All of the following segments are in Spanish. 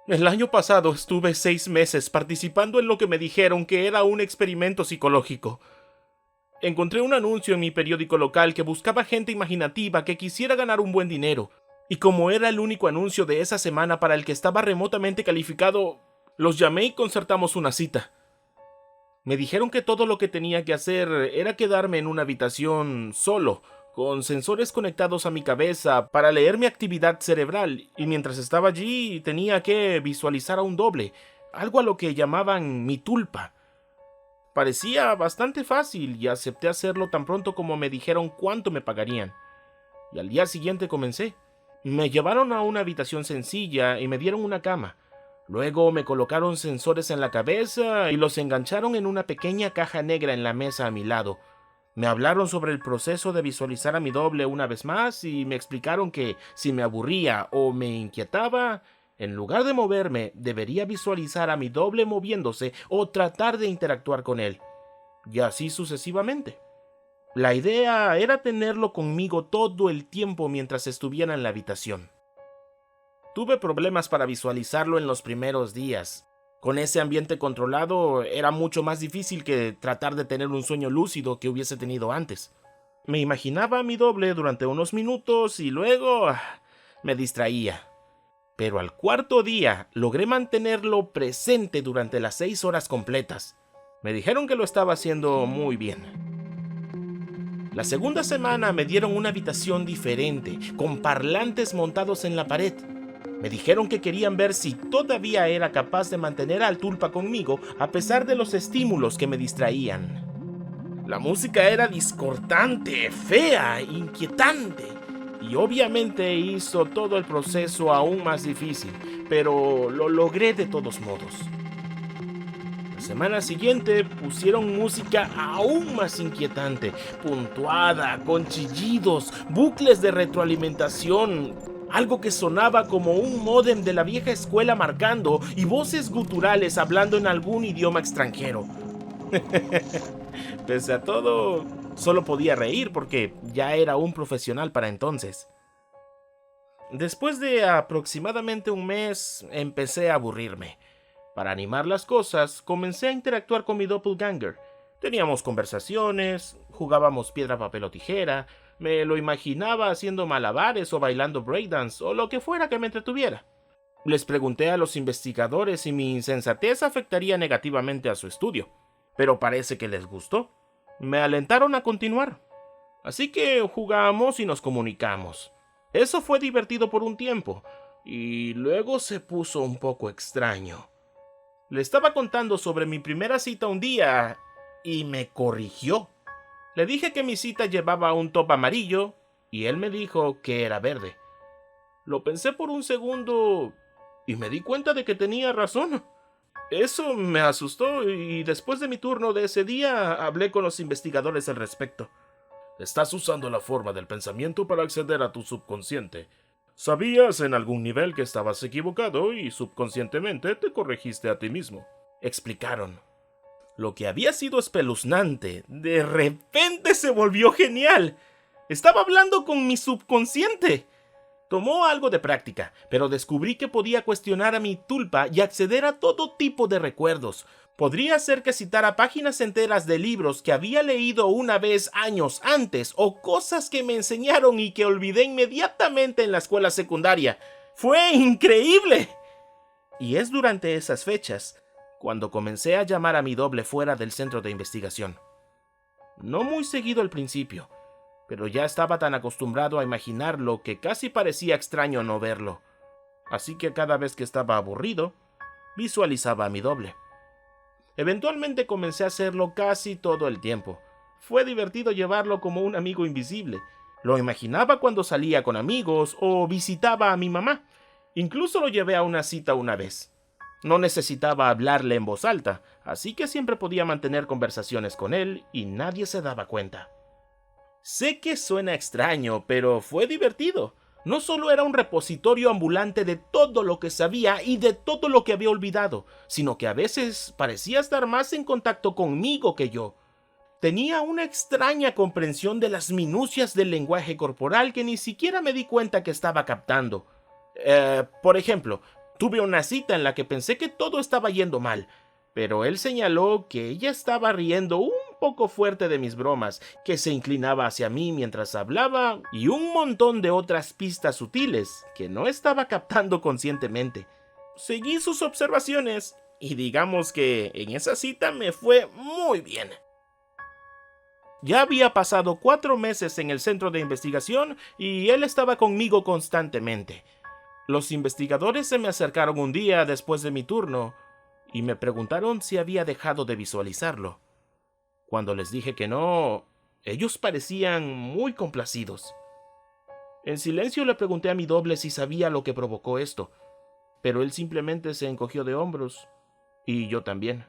El año pasado estuve 6 meses participando en lo que me dijeron que era un experimento psicológico. Encontré un anuncio en mi periódico local que buscaba gente imaginativa que quisiera ganar un buen dinero, y como era el único anuncio de esa semana para el que estaba remotamente calificado, los llamé y concertamos una cita. Me dijeron que todo lo que tenía que hacer era quedarme en una habitación solo, con sensores conectados a mi cabeza para leer mi actividad cerebral, y mientras estaba allí tenía que visualizar a un doble, algo a lo que llamaban mi tulpa. Parecía bastante fácil y acepté hacerlo tan pronto como me dijeron cuánto me pagarían. Y al día siguiente comencé. Me llevaron a una habitación sencilla y me dieron una cama. Luego me colocaron sensores en la cabeza y los engancharon en una pequeña caja negra en la mesa a mi lado. Me hablaron sobre el proceso de visualizar a mi doble una vez más y me explicaron que si me aburría o me inquietaba, en lugar de moverme, debería visualizar a mi doble moviéndose o tratar de interactuar con él. Y así sucesivamente. La idea era tenerlo conmigo todo el tiempo mientras estuviera en la habitación. Tuve problemas para visualizarlo en los primeros días. Con ese ambiente controlado era mucho más difícil que tratar de tener un sueño lúcido que hubiese tenido antes. Me imaginaba a mi doble durante unos minutos y luego me distraía. Pero al cuarto día logré mantenerlo presente durante las 6 horas completas. Me dijeron que lo estaba haciendo muy bien. La segunda semana me dieron una habitación diferente, con parlantes montados en la pared. Me dijeron que querían ver si todavía era capaz de mantener al tulpa conmigo a pesar de los estímulos que me distraían. La música era discordante, fea, inquietante, y obviamente hizo todo el proceso aún más difícil, pero lo logré de todos modos. La semana siguiente pusieron música aún más inquietante, puntuada, con chillidos, bucles de retroalimentación, algo que sonaba como un módem de la vieja escuela marcando y voces guturales hablando en algún idioma extranjero. Pese a todo, solo podía reír porque ya era un profesional para entonces. Después de aproximadamente un mes, empecé a aburrirme. Para animar las cosas, comencé a interactuar con mi doppelganger. Teníamos conversaciones, jugábamos piedra, papel o tijera, me lo imaginaba haciendo malabares o bailando breakdance o lo que fuera que me entretuviera. Les pregunté a los investigadores si mi insensatez afectaría negativamente a su estudio, pero parece que les gustó. Me alentaron a continuar. Así que jugamos y nos comunicamos. Eso fue divertido por un tiempo, y luego se puso un poco extraño. Le estaba contando sobre mi primera cita un día y me corrigió. Le dije que mi cita llevaba un top amarillo y él me dijo que era verde. Lo pensé por un segundo y me di cuenta de que tenía razón. Eso me asustó y después de mi turno de ese día hablé con los investigadores al respecto. Estás usando la forma del pensamiento para acceder a tu subconsciente. Sabías en algún nivel que estabas equivocado y subconscientemente te corregiste a ti mismo, explicaron. Lo que había sido espeluznante, de repente se volvió genial. Estaba hablando con mi subconsciente. Tomó algo de práctica, pero descubrí que podía cuestionar a mi tulpa y acceder a todo tipo de recuerdos. Podría ser que citara páginas enteras de libros que había leído una vez años antes o cosas que me enseñaron y que olvidé inmediatamente en la escuela secundaria. ¡Fue increíble! Y es durante esas fechas cuando comencé a llamar a mi doble fuera del centro de investigación. No muy seguido al principio, pero ya estaba tan acostumbrado a imaginarlo que casi parecía extraño no verlo. Así que cada vez que estaba aburrido, visualizaba a mi doble. Eventualmente comencé a hacerlo casi todo el tiempo. Fue divertido llevarlo como un amigo invisible. Lo imaginaba cuando salía con amigos o visitaba a mi mamá. Incluso lo llevé a una cita una vez. No necesitaba hablarle en voz alta, así que siempre podía mantener conversaciones con él y nadie se daba cuenta. Sé que suena extraño, pero fue divertido. No solo era un repositorio ambulante de todo lo que sabía y de todo lo que había olvidado, sino que a veces parecía estar más en contacto conmigo que yo. Tenía una extraña comprensión de las minucias del lenguaje corporal que ni siquiera me di cuenta que estaba captando. Por ejemplo, Tuve una cita en la que pensé que todo estaba yendo mal, pero él señaló que ella estaba riendo un poco fuerte de mis bromas, que se inclinaba hacia mí mientras hablaba y un montón de otras pistas sutiles que no estaba captando conscientemente. Seguí sus observaciones y digamos que en esa cita me fue muy bien. Ya había pasado 4 meses en el centro de investigación y él estaba conmigo constantemente. Los investigadores se me acercaron un día después de mi turno y me preguntaron si había dejado de visualizarlo. Cuando les dije que no, ellos parecían muy complacidos. En silencio le pregunté a mi doble si sabía lo que provocó esto, pero él simplemente se encogió de hombros, y yo también.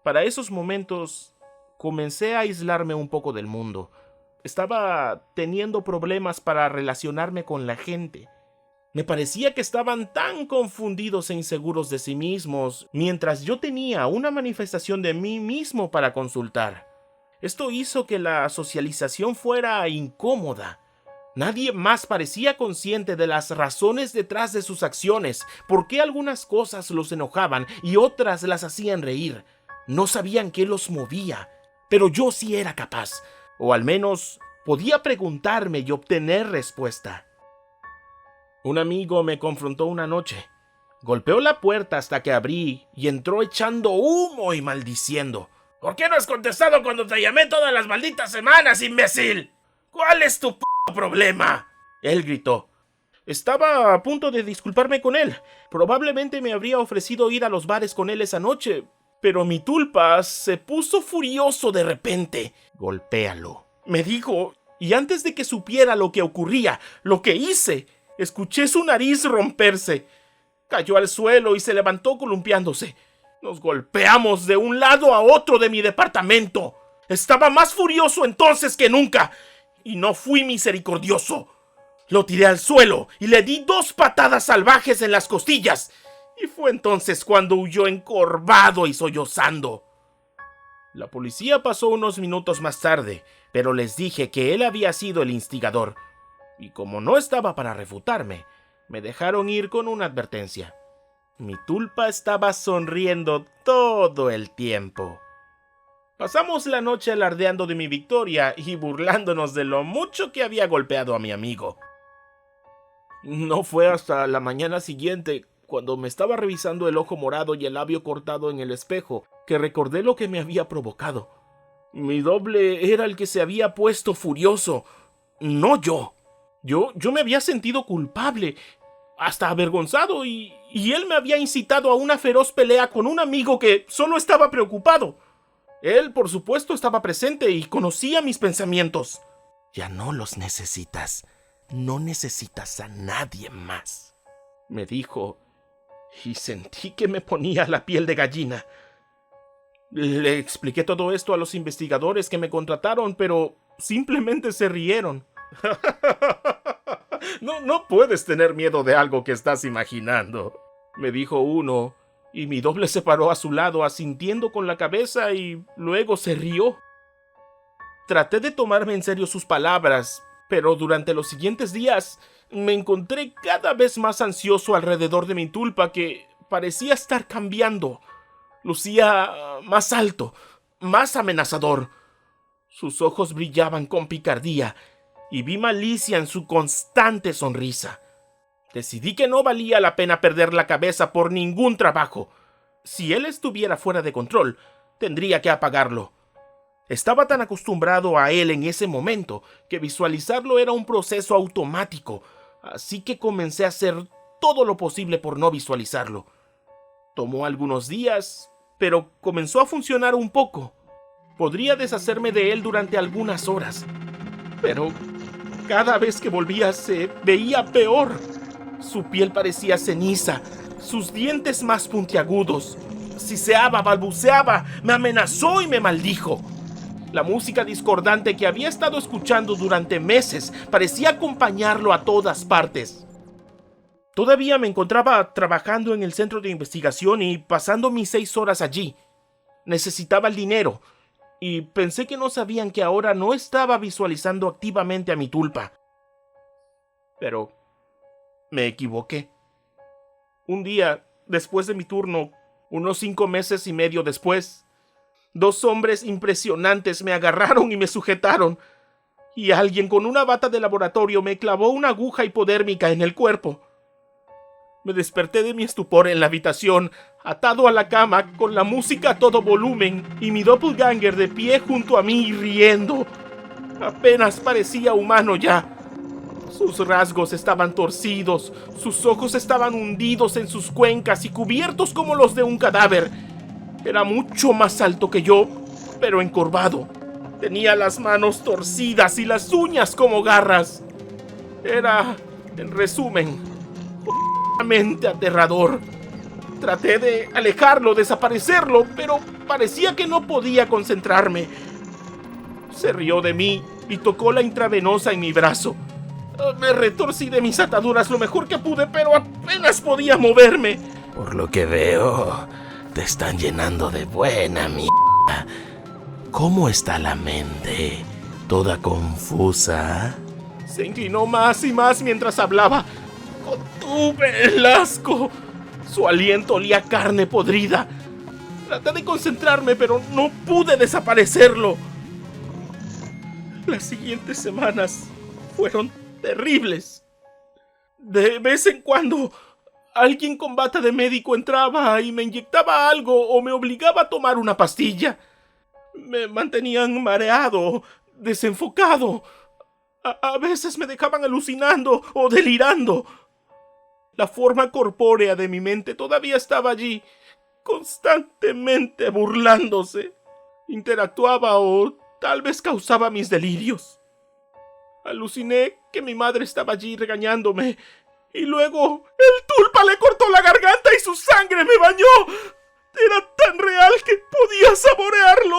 Para esos momentos, comencé a aislarme un poco del mundo. Estaba teniendo problemas para relacionarme con la gente. Me parecía que estaban tan confundidos e inseguros de sí mismos, mientras yo tenía una manifestación de mí mismo para consultar. Esto hizo que la socialización fuera incómoda. Nadie más parecía consciente de las razones detrás de sus acciones, por qué algunas cosas los enojaban y otras las hacían reír. No sabían qué los movía, pero yo sí era capaz, o al menos podía preguntarme y obtener respuesta. Un amigo me confrontó una noche. Golpeó la puerta hasta que abrí y entró echando humo y maldiciendo. ¿Por qué no has contestado cuando te llamé todas las malditas semanas, imbécil? ¿Cuál es tu problema? Él gritó. Estaba a punto de disculparme con él. Probablemente me habría ofrecido ir a los bares con él esa noche, pero mi tulpa se puso furioso de repente. Golpéalo, me dijo, y antes de que supiera lo que ocurría, lo que hice, escuché su nariz romperse. Cayó al suelo y se levantó columpiándose. Nos golpeamos de un lado a otro de mi departamento. Estaba más furioso entonces que nunca, y no fui misericordioso. Lo tiré al suelo y le di 2 patadas salvajes en las costillas, y fue entonces cuando huyó encorvado y sollozando. La policía pasó unos minutos más tarde, pero les dije que él había sido el instigador, y como no estaba para refutarme, me dejaron ir con una advertencia. Mi tulpa estaba sonriendo todo el tiempo. Pasamos la noche alardeando de mi victoria y burlándonos de lo mucho que había golpeado a mi amigo. No fue hasta la mañana siguiente, cuando me estaba revisando el ojo morado y el labio cortado en el espejo, que recordé lo que me había provocado. Mi doble era el que se había puesto furioso, no yo. Yo me había sentido culpable, hasta avergonzado, y él me había incitado a una feroz pelea con un amigo que solo estaba preocupado. Él, por supuesto, estaba presente y conocía mis pensamientos. Ya no los necesitas. No necesitas a nadie más, me dijo, y sentí que me ponía la piel de gallina. Le expliqué todo esto a los investigadores que me contrataron, pero simplemente se rieron. No puedes tener miedo de algo que estás imaginando, me dijo uno, y mi doble se paró a su lado asintiendo con la cabeza y luego se rió. Traté de tomarme en serio sus palabras, pero durante los siguientes días me encontré cada vez más ansioso alrededor de mi tulpa, que parecía estar cambiando. Lucía más alto, más amenazador. Sus ojos brillaban con picardía y vi malicia en su constante sonrisa. Decidí que no valía la pena perder la cabeza por ningún trabajo. Si él estuviera fuera de control, tendría que apagarlo. Estaba tan acostumbrado a él en ese momento que visualizarlo era un proceso automático, así que comencé a hacer todo lo posible por no visualizarlo. Tomó algunos días, pero comenzó a funcionar un poco. Podría deshacerme de él durante algunas horas, pero cada vez que volvía se veía peor. Su piel parecía ceniza, sus dientes más puntiagudos. Siseaba, balbuceaba, me amenazó y me maldijo. La música discordante que había estado escuchando durante meses parecía acompañarlo a todas partes. Todavía me encontraba trabajando en el centro de investigación y pasando mis 6 horas allí. Necesitaba el dinero, y pensé que no sabían que ahora no estaba visualizando activamente a mi tulpa. Pero me equivoqué. Un día, después de mi turno, unos 5 meses y medio después, 2 hombres impresionantes me agarraron y me sujetaron, y alguien con una bata de laboratorio me clavó una aguja hipodérmica en el cuerpo. Me desperté de mi estupor en la habitación, atado a la cama, con la música a todo volumen, y mi doppelganger de pie junto a mí riendo. Apenas parecía humano ya. Sus rasgos estaban torcidos, sus ojos estaban hundidos en sus cuencas y cubiertos como los de un cadáver. Era mucho más alto que yo, pero encorvado. Tenía las manos torcidas y las uñas como garras. Era, en resumen, realmente aterrador. Traté de alejarlo, desaparecerlo, pero parecía que no podía concentrarme. Se rió de mí y tocó la intravenosa en mi brazo. Me retorcí de mis ataduras lo mejor que pude, pero apenas podía moverme. Por lo que veo, te están llenando de buena mierda. ¿Cómo está la mente? ¿Toda confusa? Se inclinó más y más mientras hablaba. Contuve el asco. Su aliento olía a carne podrida. Traté de concentrarme, pero no pude desaparecerlo. Las siguientes semanas fueron terribles. De vez en cuando, alguien con bata de médico entraba y me inyectaba algo o me obligaba a tomar una pastilla. Me mantenían mareado, desenfocado. A veces me dejaban alucinando o delirando. La forma corpórea de mi mente todavía estaba allí, constantemente burlándose. Interactuaba o tal vez causaba mis delirios. Aluciné que mi madre estaba allí regañándome, y luego el tulpa le cortó la garganta y su sangre me bañó. Era tan real que podía saborearlo.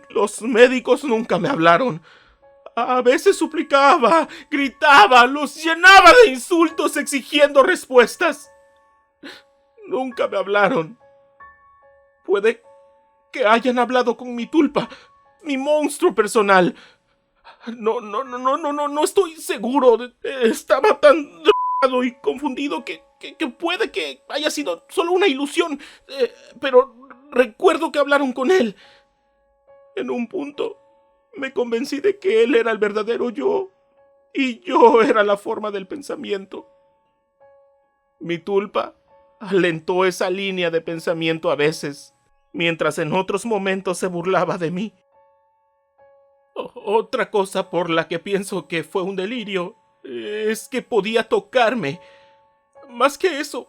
Los médicos nunca me hablaron. A veces suplicaba, gritaba, los llenaba de insultos exigiendo respuestas. Nunca me hablaron. Puede que hayan hablado con mi tulpa, mi monstruo personal. No estoy seguro. Estaba tan drogado y confundido que puede que haya sido solo una ilusión. Pero recuerdo que hablaron con él. En un punto me convencí de que él era el verdadero yo y yo era la forma del pensamiento. Mi tulpa alentó esa línea de pensamiento a veces, mientras en otros momentos se burlaba de mí. Otra cosa por la que pienso que fue un delirio es que podía tocarme. Más que eso,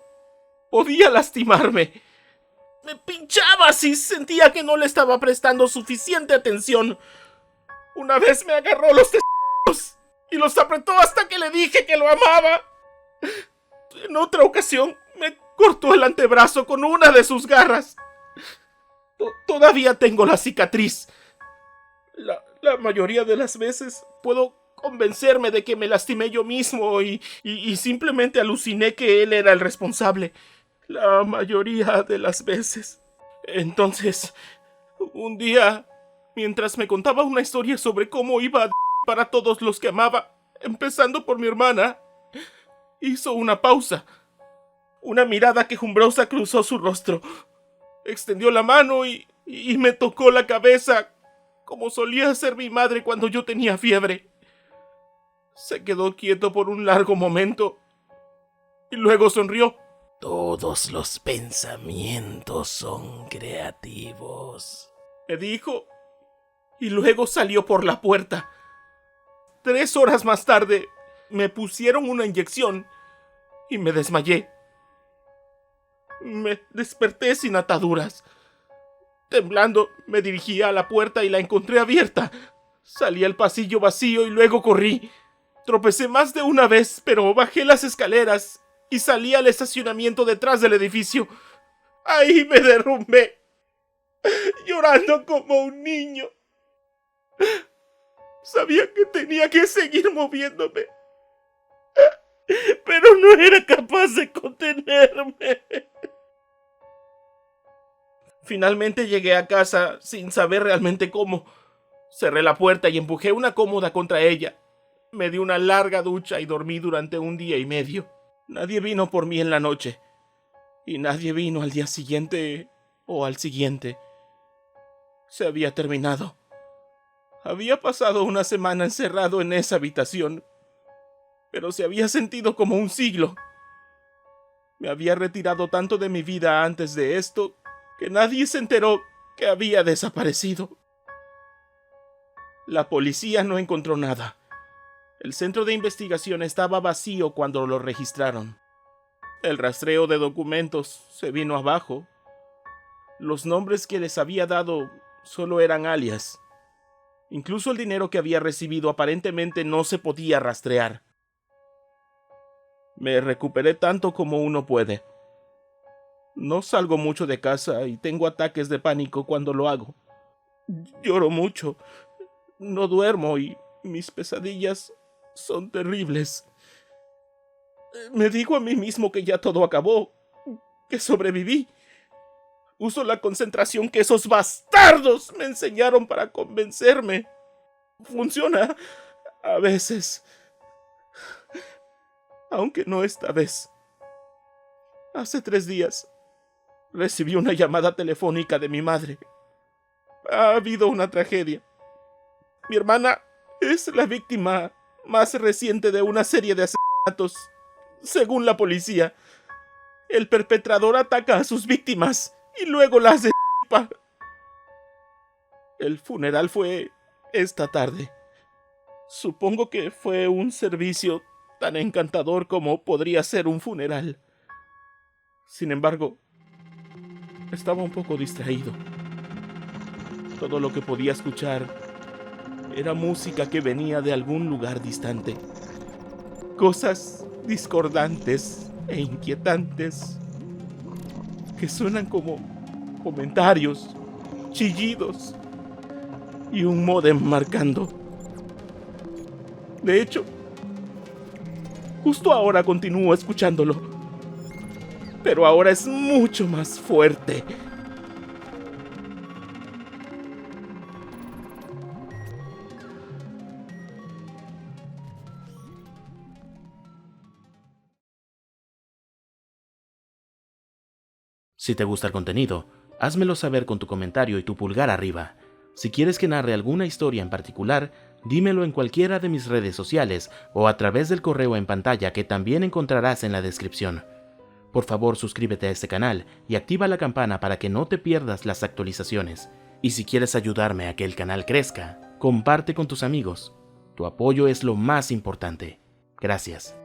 podía lastimarme. Me pinchaba si sentía que no le estaba prestando suficiente atención. Una vez me agarró los testículos y los apretó hasta que le dije que lo amaba. En otra ocasión me cortó el antebrazo con una de sus garras. Todavía tengo la cicatriz. La mayoría de las veces puedo convencerme de que me lastimé yo mismo y simplemente aluciné que él era el responsable. La mayoría de las veces. Entonces, un día, mientras me contaba una historia sobre cómo iba a para todos los que amaba, empezando por mi hermana, hizo una pausa. Una mirada quejumbrosa cruzó su rostro. Extendió la mano y me tocó la cabeza, como solía hacer mi madre cuando yo tenía fiebre. Se quedó quieto por un largo momento y luego sonrió. Todos los pensamientos son creativos, me dijo, y luego salió por la puerta. 3 horas más tarde, me pusieron una inyección y me desmayé. Me desperté sin ataduras. Temblando, me dirigí a la puerta y la encontré abierta. Salí al pasillo vacío y luego corrí. Tropecé más de una vez, pero bajé las escaleras y salí al estacionamiento detrás del edificio. Ahí me derrumbé, llorando como un niño. Sabía que tenía que seguir moviéndome, pero no era capaz de contenerme. Finalmente llegué a casa sin saber realmente cómo. Cerré la puerta y empujé una cómoda contra ella. Me di una larga ducha y dormí durante 1 día y medio. Nadie vino por mí en la noche, y nadie vino al día siguiente o al siguiente. Se había terminado. Había pasado una semana encerrado en esa habitación, pero se había sentido como un siglo. Me había retirado tanto de mi vida antes de esto que nadie se enteró que había desaparecido. La policía no encontró nada. El centro de investigación estaba vacío cuando lo registraron. El rastreo de documentos se vino abajo. Los nombres que les había dado solo eran alias. Incluso el dinero que había recibido aparentemente no se podía rastrear. Me recuperé tanto como uno puede. No salgo mucho de casa y tengo ataques de pánico cuando lo hago. Lloro mucho, no duermo y mis pesadillas son terribles. Me digo a mí mismo que ya todo acabó, que sobreviví. Uso la concentración que esos bastardos me enseñaron para convencerme. Funciona a veces, aunque no esta vez. Hace 3 días recibí una llamada telefónica de mi madre. Ha habido una tragedia. Mi hermana es la víctima más reciente de una serie de asesinatos, según la policía. El perpetrador ataca a sus víctimas y luego las asesina. El funeral fue esta tarde. Supongo que fue un servicio tan encantador como podría ser un funeral. Sin embargo, estaba un poco distraído. Todo lo que podía escuchar era música que venía de algún lugar distante. Cosas discordantes e inquietantes que suenan como comentarios, chillidos y un módem marcando. De hecho, justo ahora continúo escuchándolo, pero ahora es mucho más fuerte. Si te gusta el contenido, házmelo saber con tu comentario y tu pulgar arriba. Si quieres que narre alguna historia en particular, dímelo en cualquiera de mis redes sociales o a través del correo en pantalla que también encontrarás en la descripción. Por favor, suscríbete a este canal y activa la campana para que no te pierdas las actualizaciones. Y si quieres ayudarme a que el canal crezca, comparte con tus amigos. Tu apoyo es lo más importante. Gracias.